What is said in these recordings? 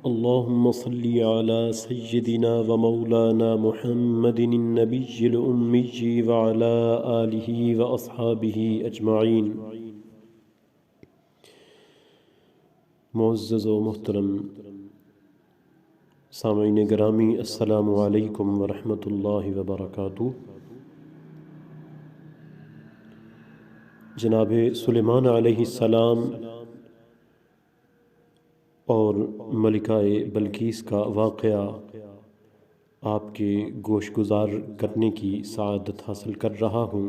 اللهم صل على سيدنا ومولانا محمد النبي الأمي وعلى آله وأصحابه أجمعين۔ معزز و محترم سامعین گرامی، السلام علیکم ورحمۃ اللہ وبرکاتہ۔ جناب سلیمان علیہ السلام اور ملکہ بلقیس کا واقعہ آپ کے گوش گزار کرنے کی سعادت حاصل کر رہا ہوں۔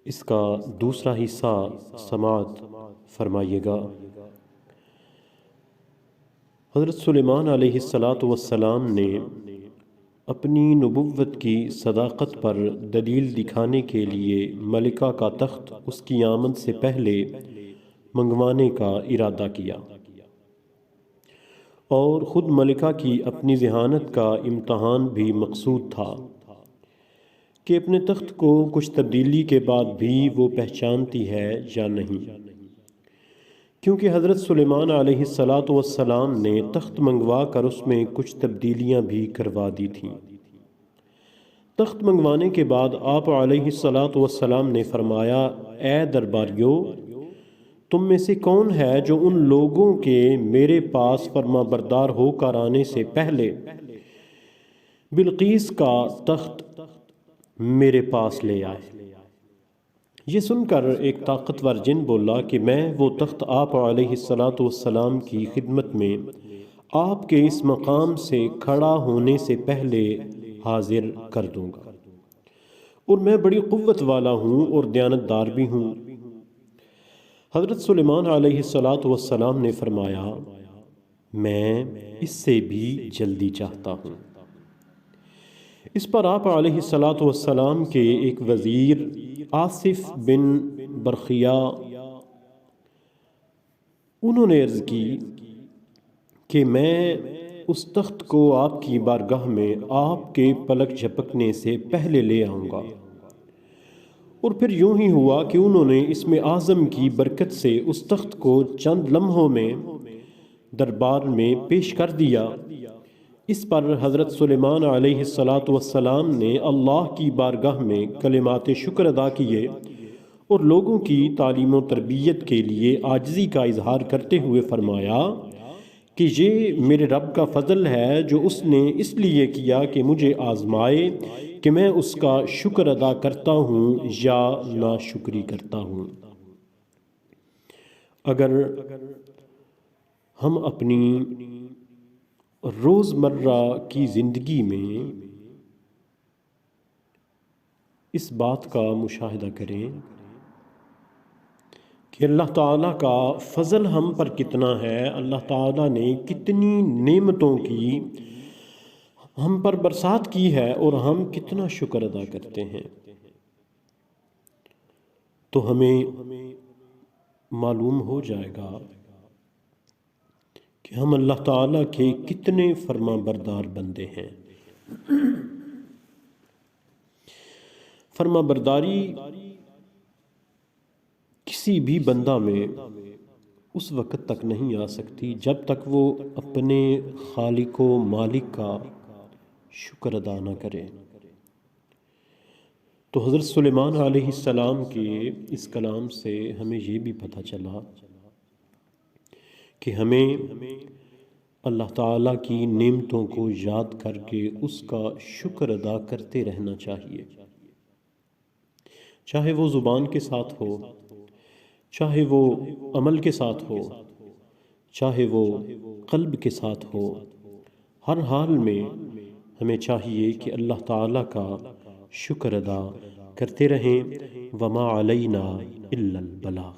اس کا دوسرا حصہ سماعت فرمائیے گا۔ حضرت سلیمان علیہ السلام نے اپنی نبوت کی صداقت پر دلیل دکھانے کے لیے ملکہ کا تخت اس کی آمد سے پہلے منگوانے کا ارادہ کیا، اور خود ملکہ کی اپنی ذہانت کا امتحان بھی مقصود تھا کہ اپنے تخت کو کچھ تبدیلی کے بعد بھی وہ پہچانتی ہے یا نہیں، کیونکہ حضرت سلیمان علیہ السلام نے تخت منگوا کر اس میں کچھ تبدیلیاں بھی کروا دی تھیں۔ تخت منگوانے کے بعد آپ علیہ السلام نے فرمایا، اے درباریوں، تم میں سے کون ہے جو ان لوگوں کے میرے پاس فرما بردار ہو کر آنے سے پہلے بلقیس کا تخت میرے پاس لے آئے؟ یہ سن کر ایک طاقتور جن بولا کہ میں وہ تخت آپ علیہ السلام کی خدمت میں آپ کے اس مقام سے کھڑا ہونے سے پہلے حاضر کر دوں گا، اور میں بڑی قوت والا ہوں اور دیانتدار بھی ہوں۔ حضرت سلیمان علیہ السلام نے فرمایا، میں اس سے بھی جلدی چاہتا ہوں۔ اس پر آپ علیہ السلام کے ایک وزیر آصف بن برخیا انہوں نے عرض کی کہ میں اس تخت کو آپ کی بارگاہ میں آپ کے پلک جھپکنے سے پہلے لے آؤں گا۔ اور پھر یوں ہی ہوا کہ انہوں نے اسم اعظم کی برکت سے اس تخت کو چند لمحوں میں دربار میں پیش کر دیا۔ اس پر حضرت سلیمان علیہ السلام نے اللہ کی بارگاہ میں کلمات شکر ادا کیے اور لوگوں کی تعلیم و تربیت کے لیے عاجزی کا اظہار کرتے ہوئے فرمایا کہ یہ میرے رب کا فضل ہے جو اس نے اس لیے کیا کہ مجھے آزمائے کہ میں اس کا شکر ادا کرتا ہوں یا ناشکری کرتا ہوں۔ اگر ہم اپنی روزمرہ کی زندگی میں اس بات کا مشاہدہ کریں کہ اللہ تعالیٰ کا فضل ہم پر کتنا ہے، اللہ تعالیٰ نے کتنی نعمتوں کی ہم پر برسات کی ہے اور ہم کتنا شکر ادا کرتے ہیں، تو ہمیں معلوم ہو جائے گا کہ ہم اللہ تعالیٰ کے کتنے فرما بردار بندے ہیں۔ فرما برداری کسی بھی بندہ میں اس وقت تک نہیں آ سکتی جب تک وہ اپنے خالق و مالک کا شکر ادا نہ کرے۔ تو حضرت سلیمان علیہ السلام کے اس کلام سے ہمیں یہ بھی پتہ چلا کہ ہمیں اللہ تعالیٰ کی نعمتوں کو یاد کر کے اس کا شکر ادا کرتے رہنا چاہیے، چاہے وہ زبان کے ساتھ ہو، چاہے وہ عمل کے ساتھ ہو، چاہے وہ قلب کے ساتھ ہو، ہر حال میں ہمیں چاہیے کہ اللہ تعالیٰ کا شکر ادا کرتے رہیں۔ وما علینا الا البلاغ۔